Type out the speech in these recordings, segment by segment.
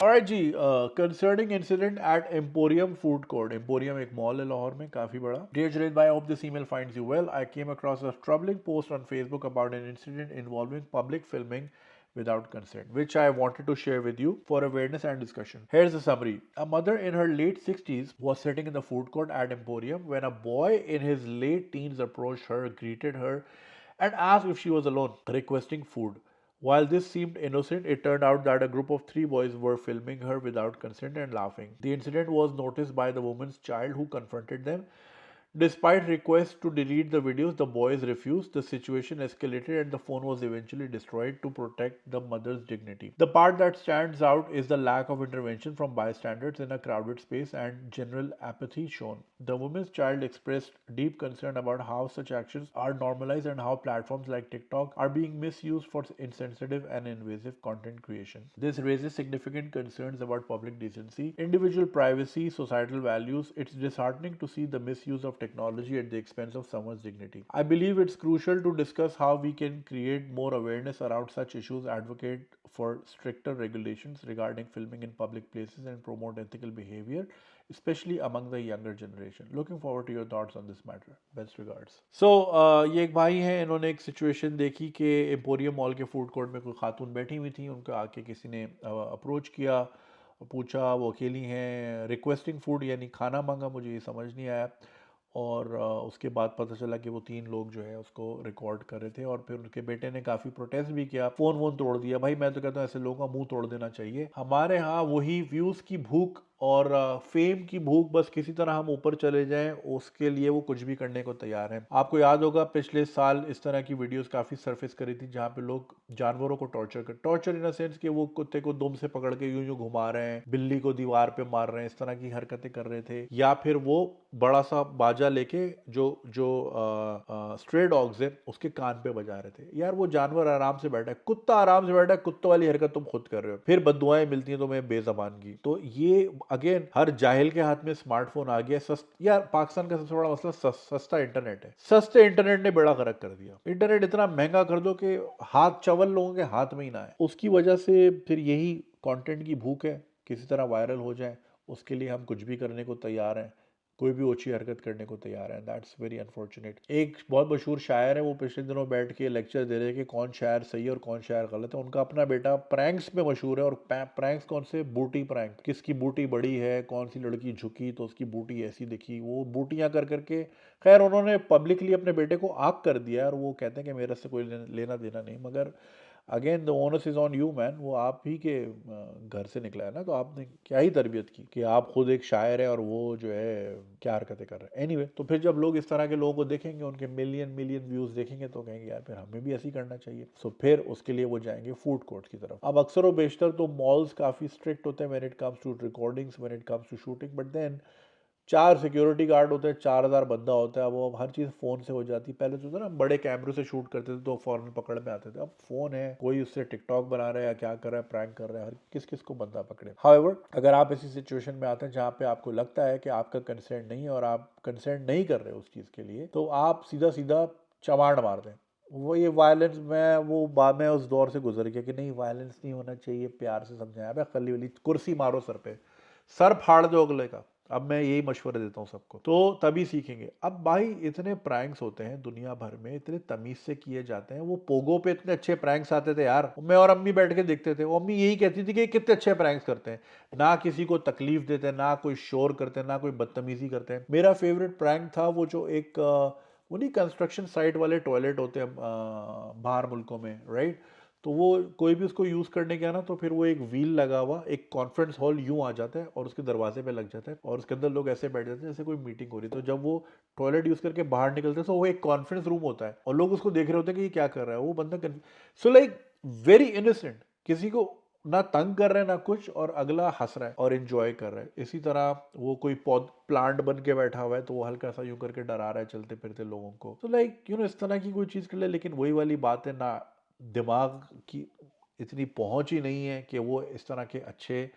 Alright ji, concerning incident at Emporium Food Court. Emporium एक mall है लाहौर में काफी बड़ा. Dear Junaid bhai, I hope this email finds you well. I came across a troubling post on Facebook about an incident involving public filming without consent, which I wanted to share with you for awareness and discussion. Here's the summary. A mother in her late 60s was sitting in the food court at Emporium when a boy in his late teens approached her, greeted her, and asked if she was alone, requesting food. While this seemed innocent, it turned out that a group of three boys were filming her without consent and laughing. The incident was noticed by the woman's child, who confronted them. Despite requests to delete the videos, the boys refused. The situation escalated and the phone was eventually destroyed to protect the mother's dignity. The part that stands out is the lack of intervention from bystanders in a crowded space and general apathy shown. The woman's child expressed deep concern about how such actions are normalized and how platforms like TikTok are being misused for insensitive and invasive content creation. This raises significant concerns about public decency, individual privacy, societal values. It's disheartening to see the misuse of technology at the expense of someone's dignity. I believe it's crucial to discuss how we can create more awareness around such issues, advocate for stricter regulations regarding filming in public places, and promote ethical behavior, especially among the younger generation. Looking forward to your thoughts on this matter. Best regards. So, ये एक भाई हैं, इन्होंने एक situation देखी कि emporium mall के food court में कोई खातून बैठी हुई थी, उनको आके किसी ने अप्रोच किया, पूछा वो अकेली हैं, रिक्वेस्टिंग फूड यानी खाना मांगा, मुझे ये समझ नहीं आया। और उसके बाद पता चला कि वो तीन लोग जो है उसको रिकॉर्ड कर रहे थे, और फिर उनके बेटे ने काफ़ी प्रोटेस्ट भी किया, फ़ोन वोन तोड़ दिया। भाई मैं तो कहता हूँ ऐसे लोगों का मुंह तोड़ देना चाहिए। हमारे यहाँ वही व्यूज़ की भूख और फेम की भूख, बस किसी तरह हम ऊपर चले जाएं, उसके लिए वो कुछ भी करने को तैयार हैं। आपको याद होगा पिछले साल इस तरह की वीडियोस काफ़ी सरफेस करी थी, जहाँ पे लोग जानवरों को टॉर्चर इन अ सेंस कि वो कुत्ते को दुम से पकड़ के यूं यूं घुमा रहे हैं, बिल्ली को दीवार पे मार रहे हैं, इस तरह की हरकतें कर रहे थे। या फिर वो बड़ा सा बाजा लेके जो जो स्ट्रे डॉग्स है उसके कान पे बजा रहे थे। यार वो जानवर आराम से बैठा है, कुत्ता आराम से बैठा है, कुत्तों वाली हरकत तुम खुद कर रहे हो, फिर बददुआएं मिलती हैं तुम्हें बेजबान की। तो ये अगेन हर जाहिल के हाथ में स्मार्टफोन आ गया। यार पाकिस्तान का सबसे बड़ा मसला सस्ता इंटरनेट है। सस्ते इंटरनेट ने बेड़ा गर्क कर दिया। इंटरनेट इतना महंगा कर दो कि हाथ चवल लोगों के हाथ में ही ना है। उसकी वजह से फिर यही कंटेंट की भूख है, किसी तरह वायरल हो जाए, उसके लिए हम कुछ भी करने को तैयार हैं, कोई भी ओछी हरकत करने को तैयार है। That's very unfortunate. एक बहुत मशहूर शायर है, वो पिछले दिनों बैठ के लेक्चर दे रहे हैं कि कौन शायर सही है और कौन शायर गलत है। उनका अपना बेटा प्रैंक्स में मशहूर है, और प्रैंक्स कौन से, बूटी प्रैंक, किसकी बूटी बड़ी है, कौन सी लड़की झुकी तो उसकी बूटी ऐसी दिखी, वो बूटियां कर करके। खैर उन्होंने पब्लिकली अपने बेटे को आग कर दिया, और वो कहते हैं कि मेरे से कोई लेना देना नहीं। मगर again the onus is on you man, वो आप ही के घर से निकला है ना, तो आपने क्या ही तरबियत की कि आप खुद एक शायर है और वो जो है क्या हरकतें कर रहे हैं। एनीवे, तो फिर जब लोग इस तरह के लोगों को देखेंगे, उनके मिलियन मिलियन व्यूज देखेंगे, तो कहेंगे यार फिर हमें भी ऐसे ही करना चाहिए। सो फिर उसके लिए वो जाएंगे फूड कोर्ट की तरफ। अब अक्सर व बेशतर तो मॉल्स काफ़ी स्ट्रिक्ट होते हैं when it comes to recordings, when it comes to shooting, but then 4 security guard होते हैं, 4000 बंदा होता है, वो अब हर चीज़ फ़ोन से हो जाती है। पहले तो था ना, बड़े कैमरों से शूट करते थे तो फ़ौरन पकड़ में आते थे। अब फ़ोन है, कोई उससे टिकटॉक बना रहा है या क्या कर रहा है, प्रैंक कर रहा है, हर किस किस को बंदा पकड़े। हाउएवर, अगर आप ऐसी सिचुएशन में आते हैं जहाँ पे आपको लगता है कि आपका कंसेंट नहीं है और आप कंसेंट नहीं कर रहे उस चीज़ के लिए, तो आप सीधा सीधा चमाड़ मार दें। वो ये वायलेंस, मैं उस दौर से गुजर गया कि नहीं वायलेंस नहीं होना चाहिए, प्यार से समझाया। अबे खली वली कुर्सी मारो सर पे, सर फाड़ दो अगले का। अब मैं यही मशवरे देता हूँ सबको, तो तभी सीखेंगे। अब भाई इतने प्रैंक्स होते हैं दुनिया भर में, इतने तमीज से किए जाते हैं। वो पोगो पे इतने अच्छे प्रैंक्स आते थे यार, मैं और अम्मी बैठ के देखते थे। वो अम्मी यही कहती थी कि कितने अच्छे प्रैंक्स करते हैं, ना किसी को तकलीफ देते, ना कोई शोर करते, ना कोई बदतमीजी करते हैं। मेरा फेवरेट प्रैंक था वो जो एक वो नहीं, कंस्ट्रक्शन साइट वाले टॉयलेट होते हैं बाहर मुल्कों में, राइट। तो वो कोई भी उसको यूज़ करने गया ना, तो फिर वो एक व्हील लगा हुआ एक कॉन्फ्रेंस हॉल यूं आ जाता है और उसके दरवाजे पे लग जाता है, और उसके अंदर लोग ऐसे बैठ जाते हैं जैसे कोई मीटिंग हो रही है। तो जब वो टॉयलेट यूज़ करके बाहर निकलते हैं तो वो एक कॉन्फ्रेंस रूम होता है, और लोग उसको देख रहे होते हैं कि ये क्या कर रहा है। वो बंदा सो लाइक वेरी इनोसेंट, किसी को ना तंग कर रहे हैं ना कुछ, और अगला हंस रहा है और एंजॉय कर रहा है। इसी तरह वो कोई पौध प्लांट बन के बैठा हुआ है, तो वो हल्का सा यूं करके डरा रहा है चलते फिरते लोगों को। तो लाइक इस तरह की कोई चीज़ कर ले, लेकिन वही वाली बात है ना, दिमाग की इतनी पहुंच ही नहीं है कि वो इस तरह के अच्छे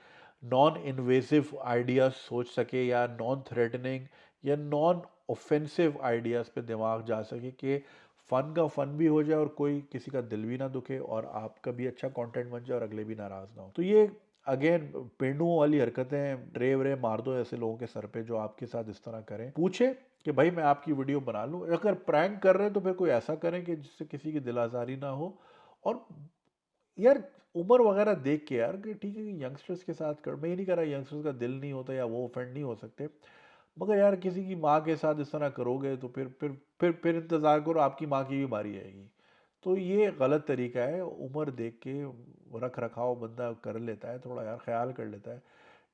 नॉन इन्वेसिव आइडियाज सोच सके, या नॉन थ्रेटनिंग या नॉन ऑफेंसिव आइडियाज़ पे दिमाग जा सके कि फ़न का फ़न भी हो जाए और कोई किसी का दिल भी ना दुखे और आपका भी अच्छा कंटेंट बन जाए और अगले भी नाराज़ ना हो। तो ये अगेन पेंडुओं वाली हरकतें, ट्रे व्रे मार दो ऐसे लोगों के सर पे जो आपके साथ इस तरह करें। पूछे कि भाई मैं आपकी वीडियो बना लूं, अगर प्रैंक कर रहे हैं तो फिर कोई ऐसा करें कि जिससे किसी की दिल आज़ारी ना हो। और यार उम्र वगैरह देख के यार कि ठीक है कि यंगस्टर्स के साथ कर, मैं ये नहीं कह रहा यंगस्टर्स का दिल नहीं होता या वो ऑफेंड नहीं हो सकते, मगर यार किसी की माँ के साथ इस तरह करोगे तो फिर इंतज़ार करो आपकी माँ की भी बारी आएगी। तो ये गलत तरीका है। उम्र देख के रख रखाव बंदा कर लेता है, थोड़ा यार ख्याल कर लेता है।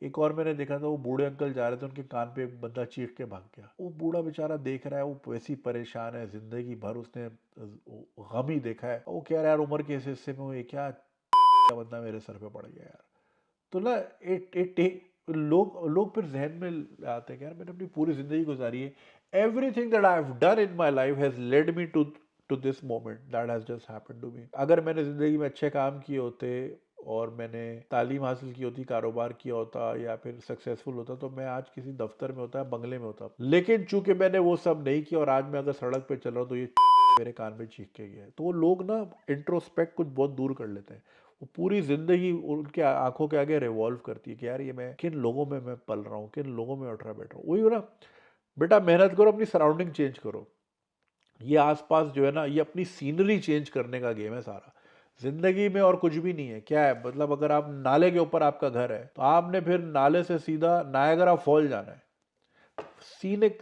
एक और मैंने देखा था, वो बूढ़े अंकल जा रहे थे, उनके कान पे एक बंदा चीख के भाग गया। वो बूढ़ा बेचारा देख रहा है, वो वैसी परेशान है, जिंदगी भर उसने गम ही देखा है। वो कह रहा है यार उम्र के इस हिस्से में वो ये क्या बंदा मेरे सर पे पड़ गया यार। तो ना इट इट लोग लोग फिर जहन में आते हैं कि यार मैंने अपनी पूरी जिंदगी गुजारी है, everything that I have done in my life has led me to this moment that has just happened to me. अगर मैंने जिंदगी में अच्छे काम किए होते और मैंने तालीम हासिल की होती, कारोबार किया होता या फिर सक्सेसफुल होता, तो मैं आज किसी दफ्तर में होता, बंगले में होता। लेकिन चूंकि मैंने वो सब नहीं किया और आज मैं अगर सड़क पे चल रहा हूँ तो ये मेरे कान में चीख के गया है। तो वो लोग ना इंट्रोस्पेक्ट कुछ बहुत दूर कर लेते हैं। वो पूरी जिंदगी उनके आंखों के आगे रिवॉल्व करती है कि यार ये मैं किन लोगों में मैं पल रहा हूँ, किन लोगों में उठ रहा बैठ रहा हूँ। वही हो ना, बेटा मेहनत करो, अपनी सराउंडिंग चेंज करो। ये आसपास जो है ना, ये अपनी सीनरी चेंज करने का गेम है सारा। जिंदगी में और कुछ भी नहीं है। क्या है मतलब, अगर आप नाले के ऊपर आपका घर है तो आपने फिर नाले से सीधा नायगरा फॉल जाना है।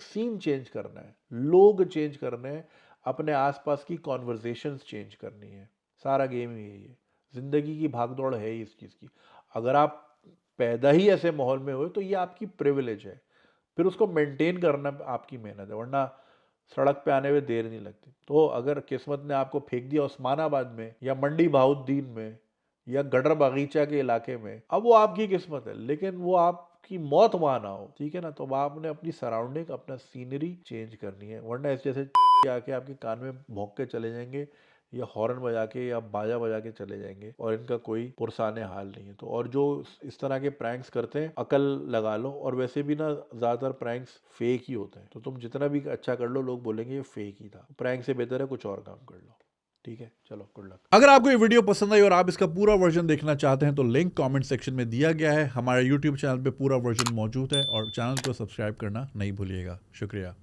सीन चेंज करना है, लोग चेंज करने हैं, अपने आसपास की कॉन्वर्जेशंस चेंज करनी है। सारा गेम ही यही है। जिंदगी की भागदौड़ है ही इस चीज़ की। अगर आप पैदा ही ऐसे माहौल में हुए तो ये आपकी प्रिविलेज है, फिर उसको मेंटेन करना आपकी मेहनत है, वरना सड़क पे आने में देर नहीं लगती। तो अगर किस्मत ने आपको फेंक दिया उस्मानाबाद में या मंडी बहाउद्दीन में या गडर बागीचा के इलाके में, अब वो आपकी किस्मत है, लेकिन वो आपकी मौत वहां ना हो, ठीक है ना। तो अब आपने अपनी सराउंडिंग, अपना सीनरी चेंज करनी है, वरना इस जैसे आके आपके कान में भौंक के चले जाएंगे या हॉर्न बजा के या बाजा बजा के चले जाएंगे और इनका कोई पुरसाने हाल नहीं है। तो और जो इस तरह के प्रैंक्स करते हैं, अकल लगा लो। और वैसे भी ना ज्यादातर प्रैंक्स फेक ही होते हैं, तो तुम जितना भी अच्छा कर लो लोग बोलेंगे ये फेक ही था। प्रैंक से बेहतर है कुछ और काम कर लो। ठीक है, चलो गुड लक। अगर आपको ये वीडियो पसंद आई और आप इसका पूरा वर्जन देखना चाहते हैं तो लिंक कमेंट सेक्शन में दिया गया है। हमारे यूट्यूब चैनल पे पूरा वर्जन मौजूद है और चैनल को सब्सक्राइब करना नहीं भूलिएगा। शुक्रिया।